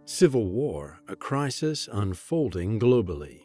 Civil war, a crisis unfolding globally.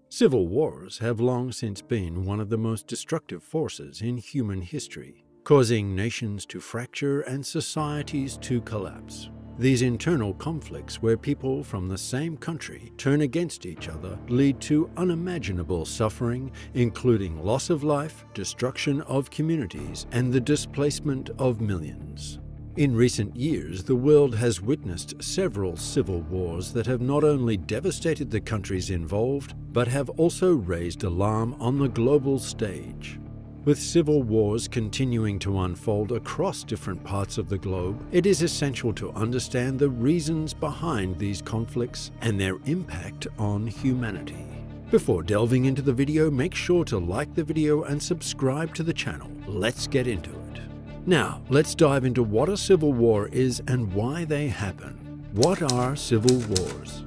Civil wars have long since been one of the most destructive forces in human history, causing nations to fracture and societies to collapse. These internal conflicts, where people from the same country turn against each other, lead to unimaginable suffering, including loss of life, destruction of communities, and the displacement of millions. In recent years, the world has witnessed several civil wars that have not only devastated the countries involved, but have also raised alarm on the global stage. With civil wars continuing to unfold across different parts of the globe, it is essential to understand the reasons behind these conflicts and their impact on humanity. Before delving into the video, make sure to like the video and subscribe to the channel. Let's get into it. Now, let's dive into what a civil war is and why they happen. What are civil wars?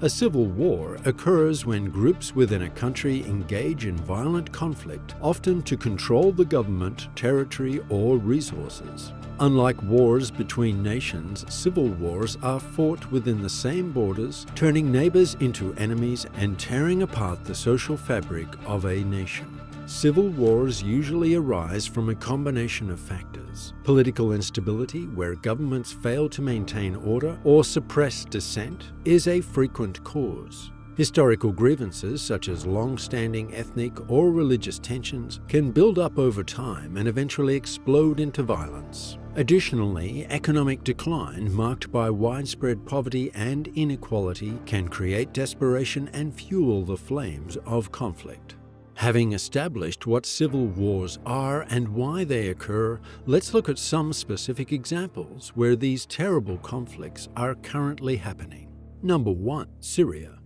A civil war occurs when groups within a country engage in violent conflict, often to control the government, territory, or resources. Unlike wars between nations, civil wars are fought within the same borders, turning neighbors into enemies and tearing apart the social fabric of a nation. Civil wars usually arise from a combination of factors. Political instability, where governments fail to maintain order or suppress dissent, is a frequent cause. Historical grievances, such as long-standing ethnic or religious tensions, can build up over time and eventually explode into violence. Additionally, economic decline marked by widespread poverty and inequality can create desperation and fuel the flames of conflict. Having established what civil wars are and why they occur, let's look at some specific examples where these terrible conflicts are currently happening. Number 1. Syria.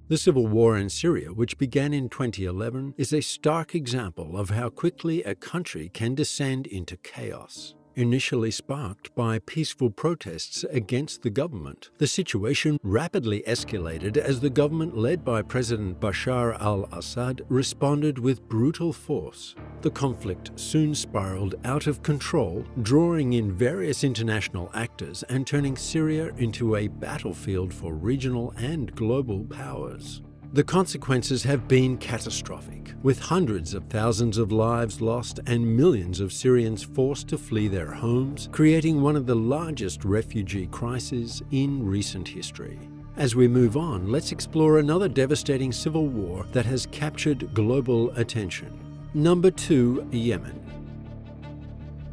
The civil war in Syria, which began in 2011, is a stark example of how quickly a country can descend into chaos. Initially sparked by peaceful protests against the government, the situation rapidly escalated as the government led by President Bashar al-Assad responded with brutal force. The conflict soon spiraled out of control, drawing in various international actors and turning Syria into a battlefield for regional and global powers. The consequences have been catastrophic, with hundreds of thousands of lives lost and millions of Syrians forced to flee their homes, creating one of the largest refugee crises in recent history. As we move on, let's explore another devastating civil war that has captured global attention. Number 2. Yemen.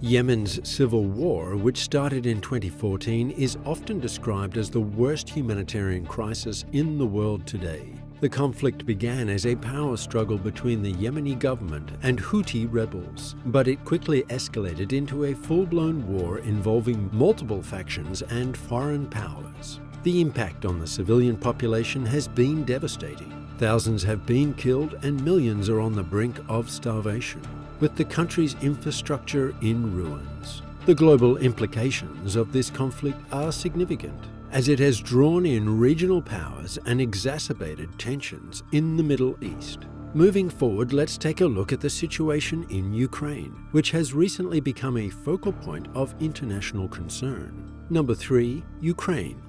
Yemen's civil war, which started in 2014, is often described as the worst humanitarian crisis in the world today. The conflict began as a power struggle between the Yemeni government and Houthi rebels, but it quickly escalated into a full-blown war involving multiple factions and foreign powers. The impact on the civilian population has been devastating. Thousands have been killed and millions are on the brink of starvation, with the country's infrastructure in ruins. The global implications of this conflict are significant, as it has drawn in regional powers and exacerbated tensions in the Middle East. Moving forward, let's take a look at the situation in Ukraine, which has recently become a focal point of international concern. Number 3. Ukraine.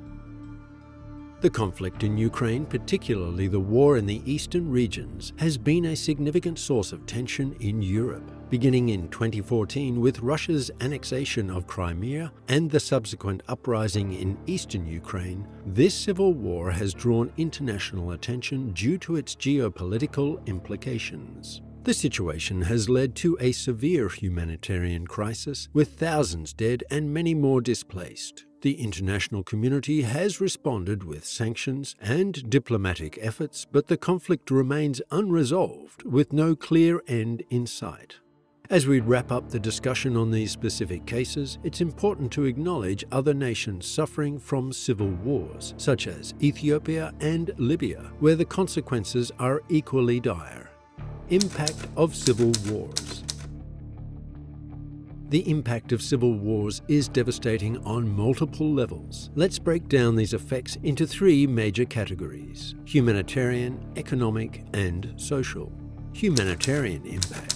The conflict in Ukraine, particularly the war in the eastern regions, has been a significant source of tension in Europe. Beginning in 2014 with Russia's annexation of Crimea and the subsequent uprising in eastern Ukraine, this civil war has drawn international attention due to its geopolitical implications. The situation has led to a severe humanitarian crisis, with thousands dead and many more displaced. The international community has responded with sanctions and diplomatic efforts, but the conflict remains unresolved, with no clear end in sight. As we wrap up the discussion on these specific cases, it's important to acknowledge other nations suffering from civil wars, such as Ethiopia and Libya, where the consequences are equally dire. Impact of civil wars. The impact of civil wars is devastating on multiple levels. Let's break down these effects into 3 major categories: humanitarian, economic, and social. Humanitarian impact.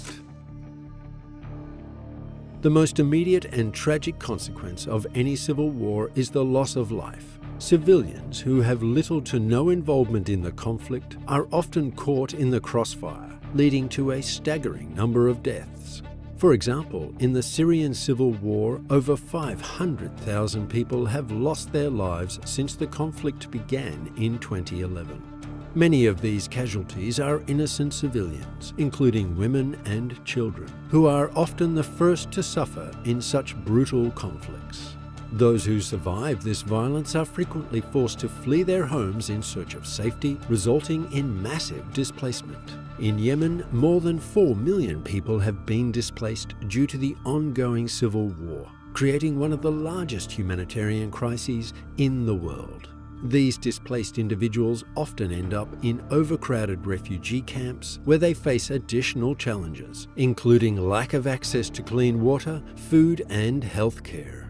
The most immediate and tragic consequence of any civil war is the loss of life. Civilians who have little to no involvement in the conflict are often caught in the crossfire, leading to a staggering number of deaths. For example, in the Syrian civil war, over 500,000 people have lost their lives since the conflict began in 2011. Many of these casualties are innocent civilians, including women and children, who are often the first to suffer in such brutal conflicts. Those who survive this violence are frequently forced to flee their homes in search of safety, resulting in massive displacement. In Yemen, more than 4 million people have been displaced due to the ongoing civil war, creating one of the largest humanitarian crises in the world. These displaced individuals often end up in overcrowded refugee camps where they face additional challenges, including lack of access to clean water, food, and healthcare.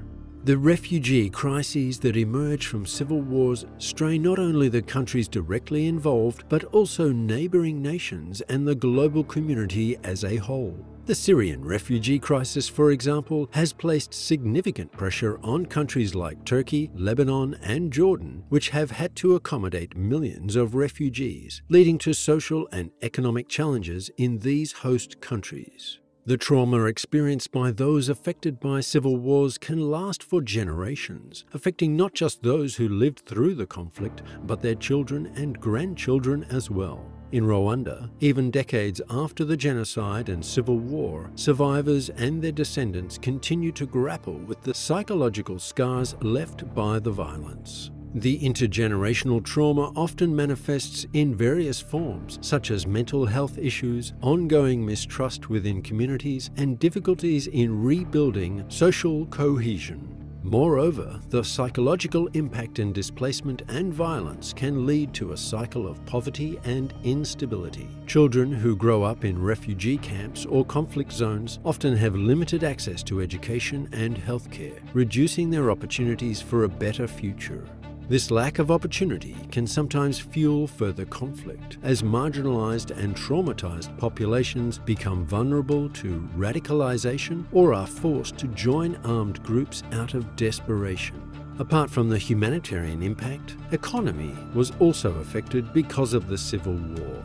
The refugee crises that emerge from civil wars strain not only the countries directly involved, but also neighbouring nations and the global community as a whole. The Syrian refugee crisis, for example, has placed significant pressure on countries like Turkey, Lebanon, and Jordan, which have had to accommodate millions of refugees, leading to social and economic challenges in these host countries. The trauma experienced by those affected by civil wars can last for generations, affecting not just those who lived through the conflict, but their children and grandchildren as well. In Rwanda, even decades after the genocide and civil war, survivors and their descendants continue to grapple with the psychological scars left by the violence. The intergenerational trauma often manifests in various forms, such as mental health issues, ongoing mistrust within communities, and difficulties in rebuilding social cohesion. Moreover, the psychological impact and displacement and violence can lead to a cycle of poverty and instability. Children who grow up in refugee camps or conflict zones often have limited access to education and healthcare, reducing their opportunities for a better future. This lack of opportunity can sometimes fuel further conflict, as marginalized and traumatized populations become vulnerable to radicalization or are forced to join armed groups out of desperation. Apart from the humanitarian impact, economy was also affected because of the civil war.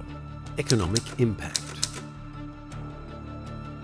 Economic impact.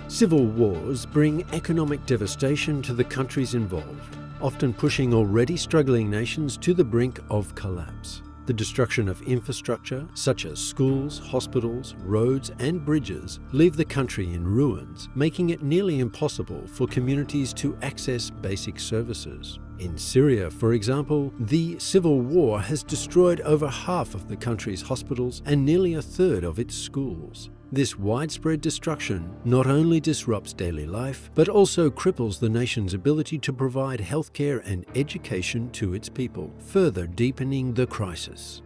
Civil wars bring economic devastation to the countries involved, often pushing already struggling nations to the brink of collapse. The destruction of infrastructure, such as schools, hospitals, roads, and bridges, leave the country in ruins, making it nearly impossible for communities to access basic services. In Syria, for example, the civil war has destroyed over half of the country's hospitals and nearly a third of its schools. This widespread destruction not only disrupts daily life, but also cripples the nation's ability to provide healthcare and education to its people, further deepening the crisis.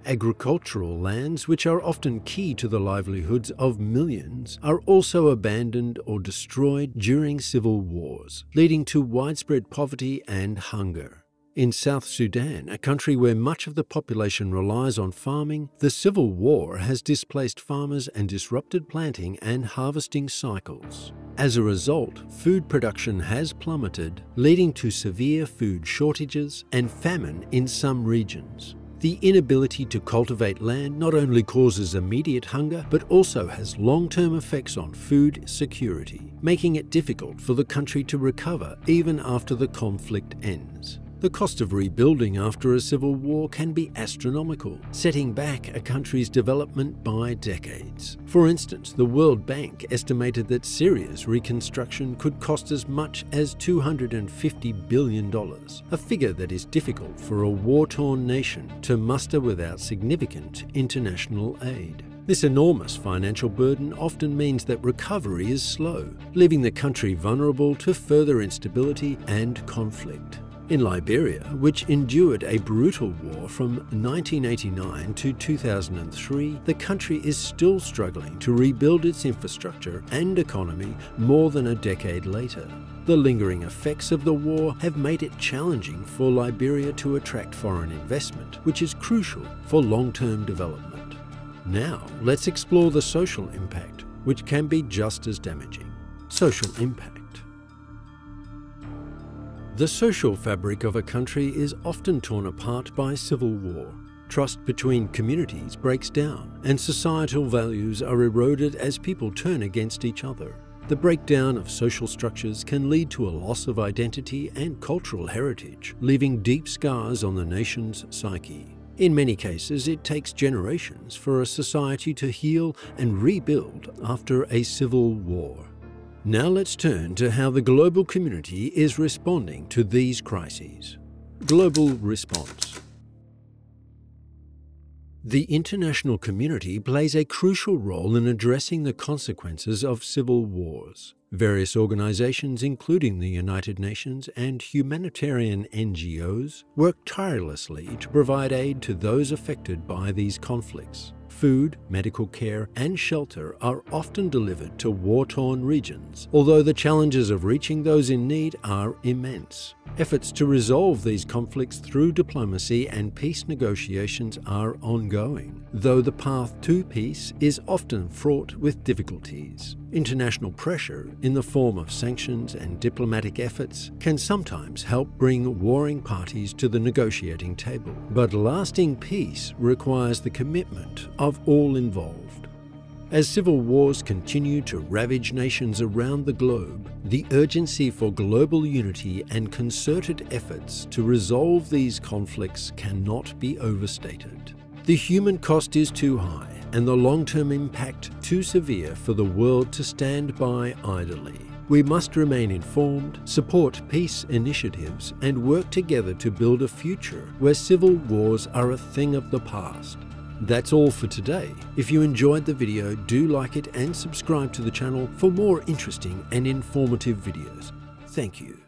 Agricultural lands, which are often key to the livelihoods of millions, are also abandoned or destroyed during civil wars, leading to widespread poverty and hunger. In South Sudan, a country where much of the population relies on farming, the civil war has displaced farmers and disrupted planting and harvesting cycles. As a result, food production has plummeted, leading to severe food shortages and famine in some regions. The inability to cultivate land not only causes immediate hunger, but also has long-term effects on food security, making it difficult for the country to recover even after the conflict ends. The cost of rebuilding after a civil war can be astronomical, setting back a country's development by decades. For instance, the World Bank estimated that Syria's reconstruction could cost as much as $250 billion, a figure that is difficult for a war-torn nation to muster without significant international aid. This enormous financial burden often means that recovery is slow, leaving the country vulnerable to further instability and conflict. In Liberia, which endured a brutal war from 1989 to 2003, the country is still struggling to rebuild its infrastructure and economy more than a decade later. The lingering effects of the war have made it challenging for Liberia to attract foreign investment, which is crucial for long-term development. Now, let's explore the social impact, which can be just as damaging. Social impact. The social fabric of a country is often torn apart by civil war. Trust between communities breaks down, and societal values are eroded as people turn against each other. The breakdown of social structures can lead to a loss of identity and cultural heritage, leaving deep scars on the nation's psyche. In many cases, it takes generations for a society to heal and rebuild after a civil war. Now let's turn to how the global community is responding to these crises. Global response. The international community plays a crucial role in addressing the consequences of civil wars. Various organizations, including the United Nations and humanitarian NGOs, work tirelessly to provide aid to those affected by these conflicts. Food, medical care, and shelter are often delivered to war-torn regions, although the challenges of reaching those in need are immense. Efforts to resolve these conflicts through diplomacy and peace negotiations are ongoing, though the path to peace is often fraught with difficulties. International pressure, in the form of sanctions and diplomatic efforts, can sometimes help bring warring parties to the negotiating table. But lasting peace requires the commitment of all involved. As civil wars continue to ravage nations around the globe, the urgency for global unity and concerted efforts to resolve these conflicts cannot be overstated. The human cost is too high, and the long-term impact too severe for the world to stand by idly. We must remain informed, support peace initiatives, and work together to build a future where civil wars are a thing of the past. That's all for today. If you enjoyed the video, do like it and subscribe to the channel for more interesting and informative videos. Thank you.